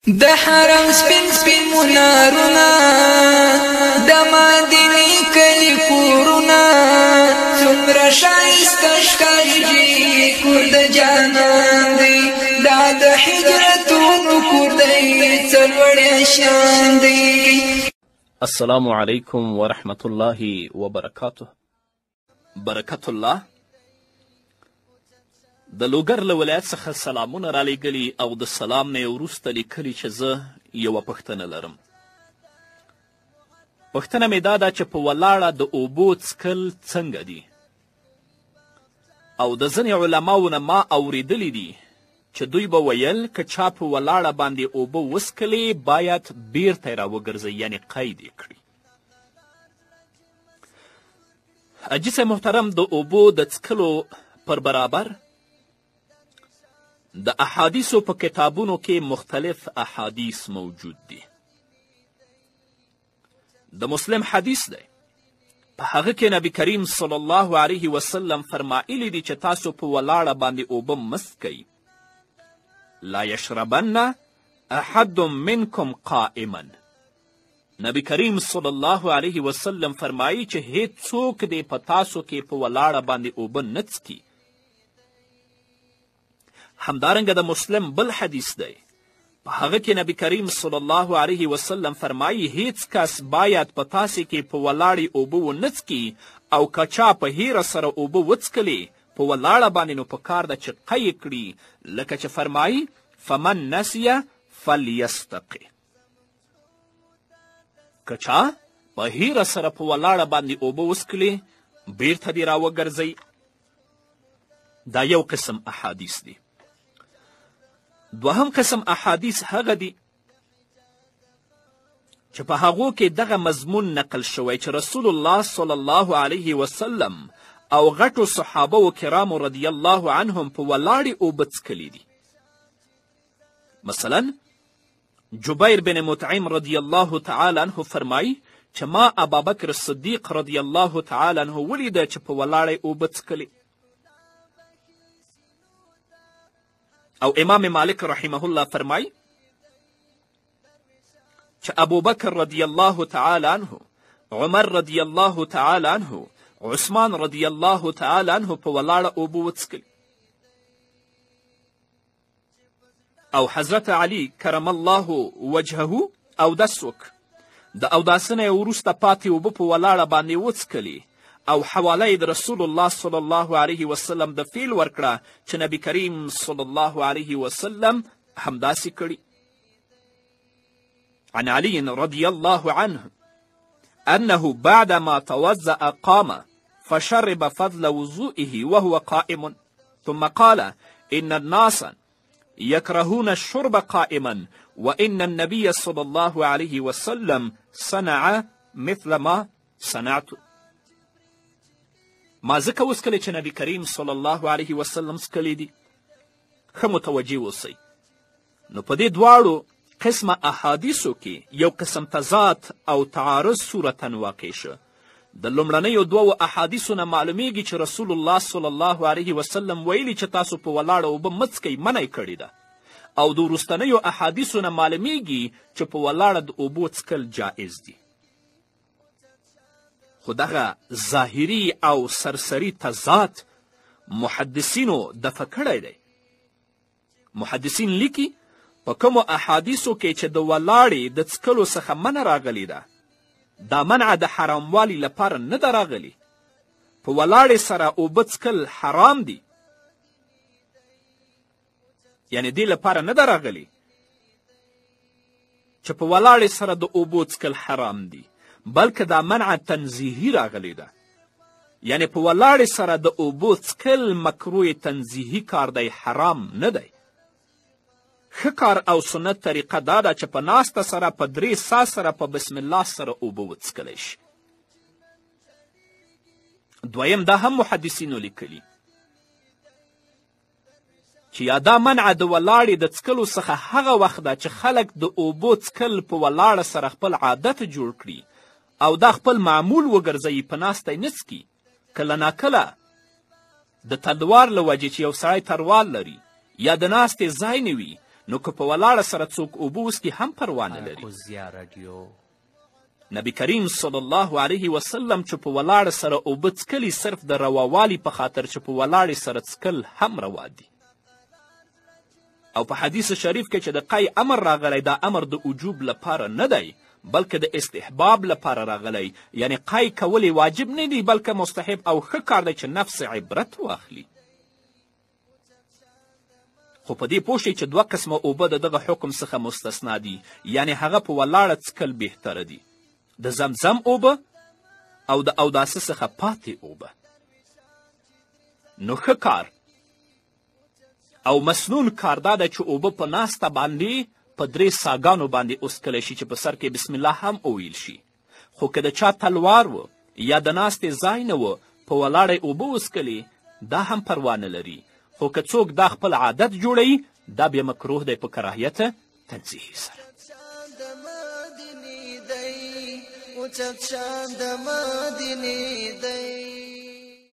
د حرم سپین سپین منارونه د مدینې کلی کورونه څومره ښایسته ښکاري کور د جانان دی دا د هجرتونو کور دی څلوړی شان دی. السلام علیکم ورحمة الله وبرکاته. برکت الله د لوګر له ولایت څخه سلامونه رالیږلي او د سلام نه یې وروسته لیکلي چې زه یوه پوښتنه لرم. پوښتنه مې دا ده چې په ولاړه د اوبو څکل څنګه دي؟ او د ځینې علماو نه ما اوریدلی دي چې دوی به ویل که چا په ولاړه باندې اوبه وڅکلې باید بیرته یې راوګرځوي، یعنې قید یې کړي. حاجي صاحب محترم، د اوبو د څکلو پر برابر د احادیثو په کتابونو کې مختلف احادیث موجود دي. د مسلم حدیث دی، په هغه کې نبی کریم صلی الله علیه وسلم فرمایلی دي چې تاسو په ولاړه باندې اوبه مه څکئ. لا یشربن احد منکم قائما. نبی کریم صلی الله علیه وسلم فرمایي چې هیڅ څوک دی په تاسو کې په ولاړه باندې اوبه نه څکي. همدارنګه د مسلم بل حدیث دی، په هغه کې نبی کریم صلی الله علیه وسلم فرمایي هیڅ کس باید په تاسې کې په ولاړې اوبه ونه څکي، او که چا په هیره سره اوبه وڅکلې په ولاړه باندې نو په کار ده چې قی کړي، لکه چې فرمایي فمن نسیه فلیستقي. که چا په هیره سره په ولاړه باندې اوبه وڅکلې بیرته دې راوګرځئ. دا یو قسم احادیث دی. دوهم قسم احادیث هغه دي چې په هغو کې دغه مضمون نقل شوی چې رسول الله صلی الله علیه وسلم او غټو صحابه و کرامو رضی الله عنهم په ولاړې اوبه څکلي دي. مثلا جبیر بن مطعم رضی الله تعالی عنه فرمایي چې ما ابابکر صدیق رضی الله تعالی عنه ولیده چې په ولاړې اوبه څکلي. او امام مالک رحمه الله فرمای چې ابوبکر رضی الله تعالی عنه، عمر رضی الله تعالی عنه، عثمان رضی الله تعالی عنه په ولاړه اوبه وڅکلي. او حضرت علی کرم الله وجهه اودس وکړ، د اوداسه نه یې وروسته پاتې اوبه په ولاړه باندې وڅکلي، او حواله د رسول الله صلی الله علیه وسلم د فیل ورکړه چې نبی کریم صلی الله علیه وسلم همداسې کړي. عن علي رضی الله عنه انه بعدما توضأ قام فشرب فضل وضوئه وهو قائم ثم قال ان الناس يكرهون الشرب قائما وان النبي صلى الله عليه وسلم صنع مثل ما صنعت. ما ځکه وڅکلې چې نبی کریم صلی الله علیه وسلم څکلي دي. ښه متوجه اوسئ. نو په دې دواړو قسمه احادیثو کې یو قسم تضاد او تعارض صورتا واقع شه. د لومړنیو دوو احادیثو نه معلومیږي چې رسول الله صلی الله علیه وسلم ویلي چې تاسو په ولاړه اوبه مه څکئ، منع یې کړې ده. او د وروستنیو احادیثو نه معلومیږي چې په ولاړه د اوبو څکل جایز دي. خو دغه ظاهري او سرسري تضاد محدثینو دفع کړی دی. محدثین لیکي په کومو احادیثو کې چې د ولاړې د څکلو څخه منع راغلی ده، دا منع د حراموالي لپاره نه ده راغلی. په ولاړې سره اوبه څکل حرام دي، یعنې دې لپاره نه ده راغلی چې په ولاړې سره د اوبو څکل حرام دي، بلکې دا منع تنزیهي راغلی ده. یعنې په ولاړې سره د اوبو څکل مکروه تنزیهي کار دی، حرام نه دی. ښه کار او سنت طریقه دا ده چې په ناسته سره په 3 سا سره په بسم الله سره اوبه وڅکلی شي. دویم دا هم محدثینو لیکلي چې یا دا منع د ولاړې د څکلو څخه هغه وخت ده چې خلک د اوبو څکل په ولاړه سره خپل عادت جوړ کړي او دا خپل معمول وګرځوي، په ناسته یې نه څکي. کله ناکله د تلوار له وجې چې یو سړی تروال لري یا د ناستې ځای نه وي، نو که په ولاړه سره څوک اوبه وڅکي هم پروا نه لري. نبی کریم صلی الله علیه وسلم چې په ولاړه سره اوبه څکلي صرف د رواوالي په خاطر چې په ولاړې سره څکل هم روا دي. او په حدیث شریف کې چې د قی امر راغلی دا امر د وجوب لپاره نه دی بلکې د استحباب لپاره راغلی، یعنی قی کول واجب نه دی بلکې مستحب او ښه کار دی چې نفس عبرت واخلي. خو په دې پوه شئ چې دوه قسمه اوبه د دغه حکم څخه مستثنا دي، یعنی هغه په ولاړه څکل بهتره دي، د زمزم اوبه او د اوداسه څخه پاتې اوبه. نو ښه کار او مسنون کار دا ده چې اوبه په ناسته باندې په 3 ساګانو باندې وڅکلی شي چې په سر کې بسم الله هم وویل شي. خو که د چا تلوار و یا د ناستې ځای نه و په ولاړې اوبه وڅکلې دا هم پروا نه لري. خو که څوک دا خپل عادت جوړوي دا بیا مکروه دی په کراهیت تنزیهي سره. اوچت شان د مدینې دی